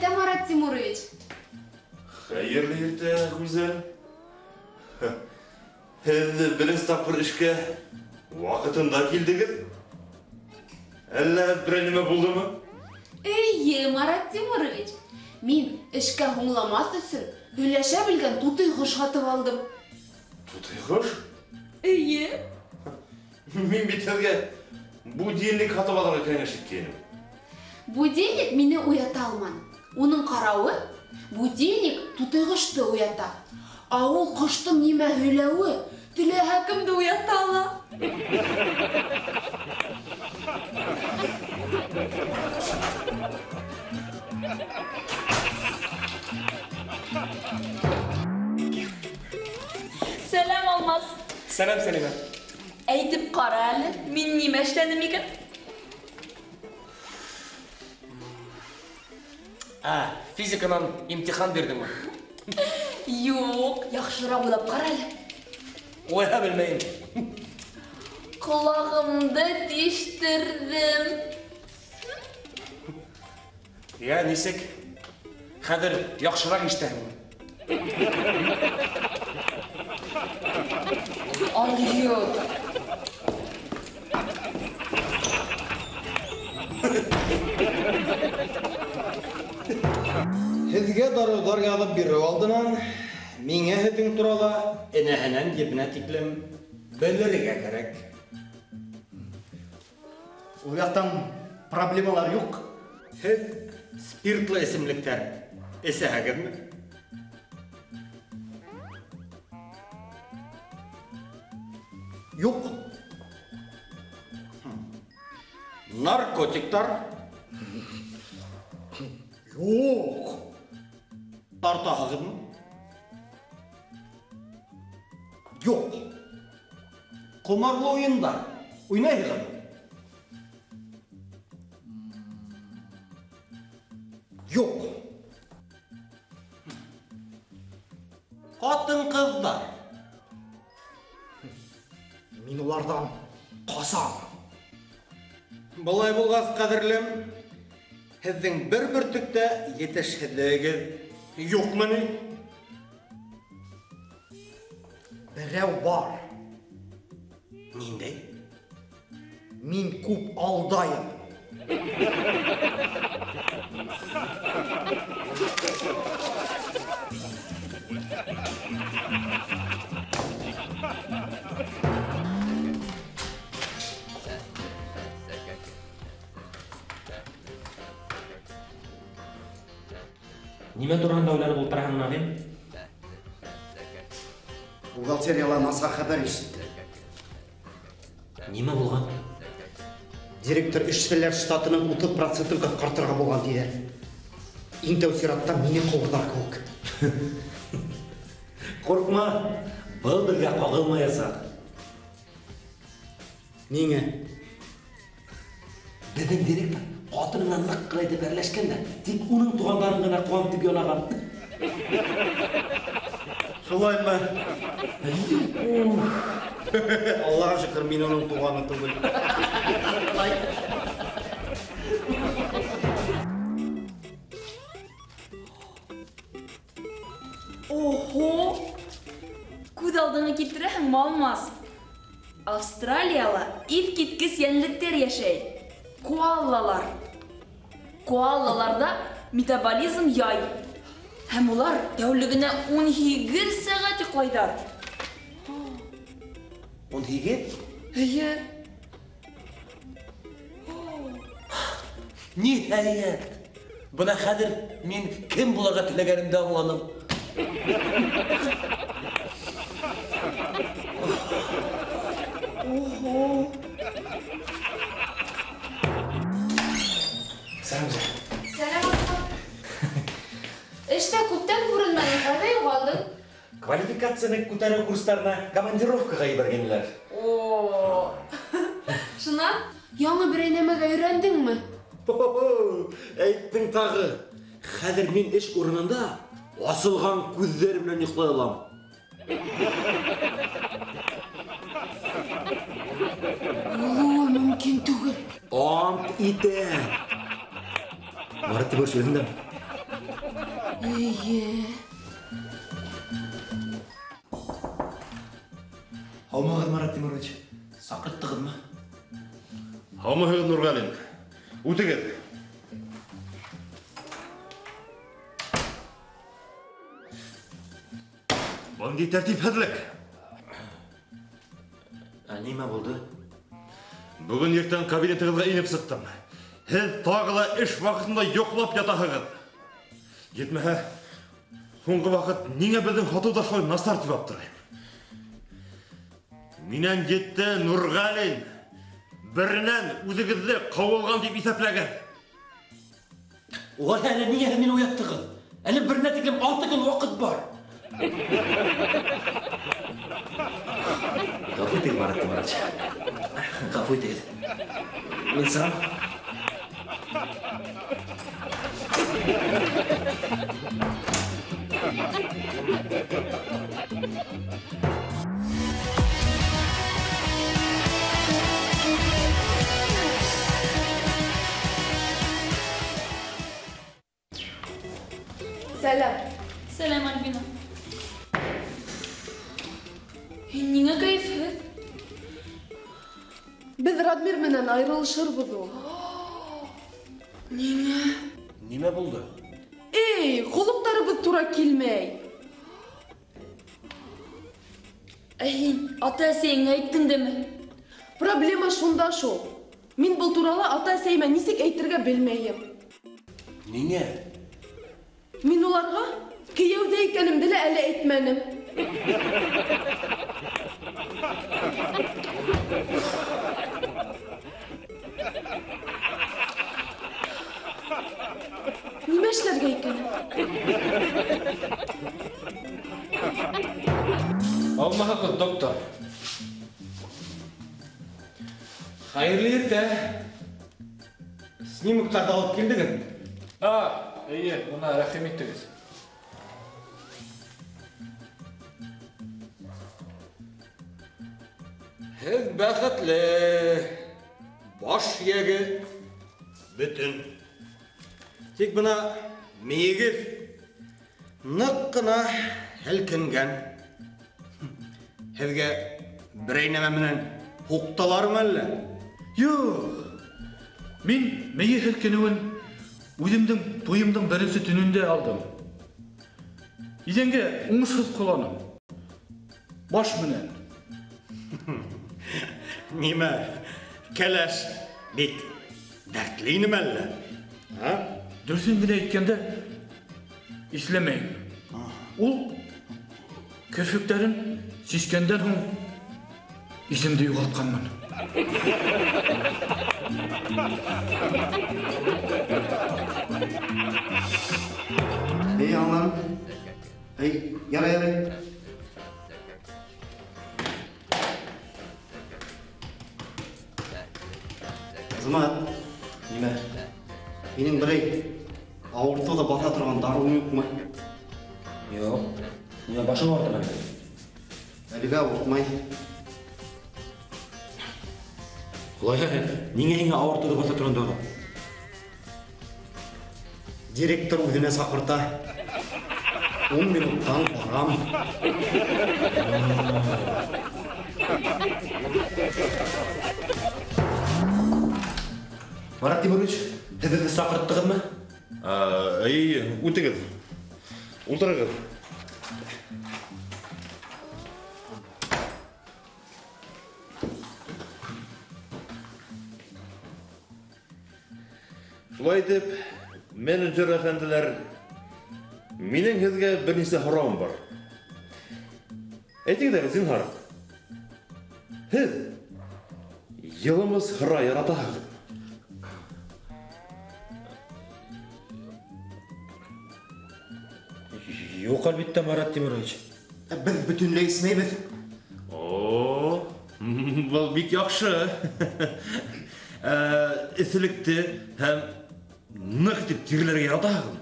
ерте, Марат Тимурович. Hayırlı erте, güzel. Siz birinci tapır işe vakitinde geldiniz. Әллә бірәнеме булды ма? Ие, Марат Тимурович. Мин эшкә һуңламас өсөн һөйләшә белгән тутый кош һатып алдым. Тутый кош? Ие. Мин бит сезгә будильник һатып алырга кәңәш иткәнем. Будильник мине уята алмады. Уның каравы, будильник тутый кошты уята. Ә ул коштың нимә һөйләүе теләһә кемде уята ала. Selam Almaz. Selam Selime. Әйтеп кара әле, мин нимә эшләдем икән? Физикадан имтихан бердеңме? Юк, яхшырак уйлап кара әле. Ойга белмәйм. Колагымды тиштердем. Я нисек? Хәзер яхшырак ишетәһеңме? Алйот. Һезгә дарудар язып бирү алдынан миңа һеҙҙең турала энәһенән ебенә тиклем белергә кәрәк. Ул яҡтан проблемалар юҡ. Һеҙ спиртлы эсемлектәр эсәһегеҙме? Юҡ. Наркотиктар? Юҡ. Тартаһығыҙмы? Юҡ. Ҡомарлы уйындар уйнайһығыҙмы? Юҡ. Ҡатын-ҡыҙҙар? Мин улардан ҡасам. Былай булғас, ҡәҙерлем, һеҙҙең бер бөртөктә етешһеҙлегегеҙ юҡмы ни? Берәү бар. Ниндәй? Мин күп алдайым. Нимә турында уйланып ултыраһың, Нағим? Бухгалтериялан аса хәбәр ишетте. Нимә булған? Директор эшселәр штатының 30%-ын ҡыҫҡартырға булған тиҙәр. Иң тәү сиратта мине ҡыуҙар кеүек. Ҡурҡма, был беҙгә ҡағылмаясаҡ. Ниңә? Беҙҙең директор ҡатынына ныҡ ҡына итеп әрләшкән дә, тик уның туғандарын ғына ҡыуантып янаған. Шулаймы? Аллаға шөкөр, мин уның туғаны түгел. Охо! Күҙ алдыңа килтерәһеңме, Алмас? Австралияла иҫ киткес йәнлектәр йәшәй. Коалалар. Коалаларда метаболизм яй. Һәм улар тәүлегенә 18 сәғәт йоҡлайҙар. 18? Эйе. Ниһайәт! Бына хәҙер мин кем булырға теләгәнемде аңланым. Охо! Сәләм. Сәлам. Эштә күптән күренмәдең, ҡайҙа юғалдың? Квалификацияны күтәреү курстарына командировкаға ебәргәннәр. О. Шунан, яңы берәй нәмәгә өйрәндеңме? Әйттең тағы. Хәҙер мин эш урынында асылған күҙҙәр менән йоҡлай алам. Булыуы мөмкин түгел. Ант итәм. Марат Тимурович, үҙендәме? Ие. Алмағыз Марат Тимурович, сақырттығыз ма? Алмағыз Нұрғалин. Утегед. Банди тәртип хәділік. Неме болды? Бүгін ертең кабинетіңізге еніп сықтым. Хәл тағыла іш вақытында йоқлап ятағығыз. Етмәһә, соңғы вақыт неңе біздің хатуда шой настар тибап тұрайым. Минен жетті Нұрғалин бірінен өзігізді қауылған деп есепләген. Оған әлі неге мен ояттығыз? Әлі біріне текілім 6 күн уақыт бар. Ғафу етіңіз, Марат Тимурович. Ғафу етіңіз. Мен саған. Сәлем. Сәлем, Альбина. Неңе кайфы? Біз Радмир менен айрылышырбыз о. Неңе? Неме болды? Эй, құлықтарыбыз тура келмей. Һин ата-әсәңә әйттең деме? Проблема шунда шул. Мин бұл туралы ата-әсәймә нисек әйтергә белмәйем. Неге? Мин уларға кейәүдә икәнемде лә әле әйтмәнем. Нимә эшләргә икән? Алмағыз, доктор. Хайырлы ерте. Снимоктарды алып келдіңіз. Ие, мұна рәхим еттіңіз. Сіз бәхетлі. Баш егі бүтін. Тек бұна мейгіз нық қына әлкінген. Сізге бірейнеме менен қоқталарым әлі? Жоқ, мен мейі хілкенуін өзімдің тойымдың бірінші түнінде алдым. Еденге ұңышыз құланым. Баш менен. Неме, кәләш бек дәртлейнім әлі? Дүрсін гіне еткенде ислемейін. Ол көршіктерін сескенден соң есімді ұйғалтқанмын. Ey anam. Ey yarayalım. Azmat. Nima? Mening birey ауыртуда бата тұрған даруым yok mu? Yok. Nima başım ağrıdı benim? Әлігі ауыртмай. Құлай, неге ауыртуды баса тұрғандағы? Директор өзіне сақырта. 10 минуттан барам. Марат Тимурович, сізді сақырттығыз ма? Утегед. Ултырағыз. Шулай деп, менеджер әфәнділер, менің хезге бірнесе харауым бар. Әйтегдер, зинхар. Хез, еліміз хара яратағыз. Yok әлбетте, Марат Тимурович. Біз бүтінлей ісмейбіз. О, бұл бик яқшы. Ісілікті һәм нық деп тегілерге яратағым.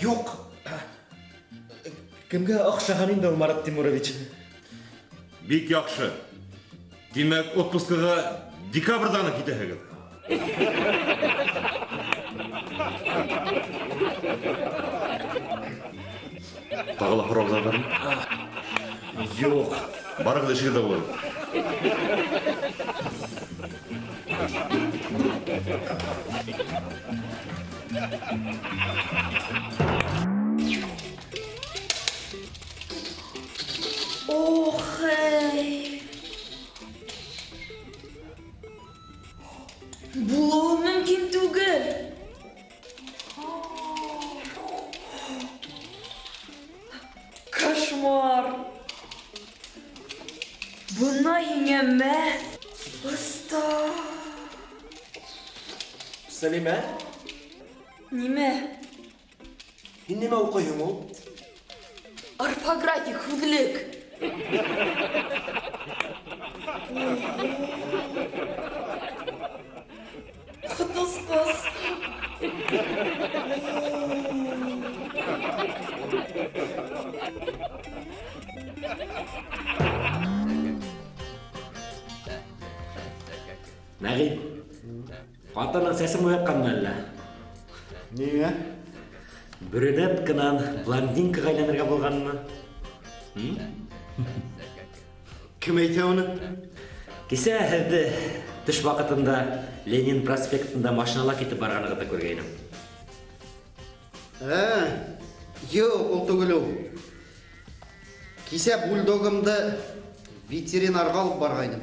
Yok. Кімге ақшаған енді ол, Марат Тимурович? Бик яқшы. Демек, отпускыға декабрданы кетехігіз. Тағыла құралдар бар ма? Жоқ. Барыңыз ішке де болады. Ох, ей. Булуы мөмкин түгел. Кошмар. Бына еңәмә. Оста. Сәлимә, Нимә? һин нимә укыйһың ул? Орфографик хүҙлек. Ҡотосҡос. Мәғит, ҡатының сәсен уятҡанмы әллә? Ниңә? Брюнетканан блондинкаға әйләнергә булғанмы? Кем әйтә уны? Кисә һеҙҙе төш ваҡытында Ленин проспектында машинала китеп барғанығыҙҙы күргәйнем. Юк, ул түгел ул. Кисә бульдогымды ветеринарға алып барғайным.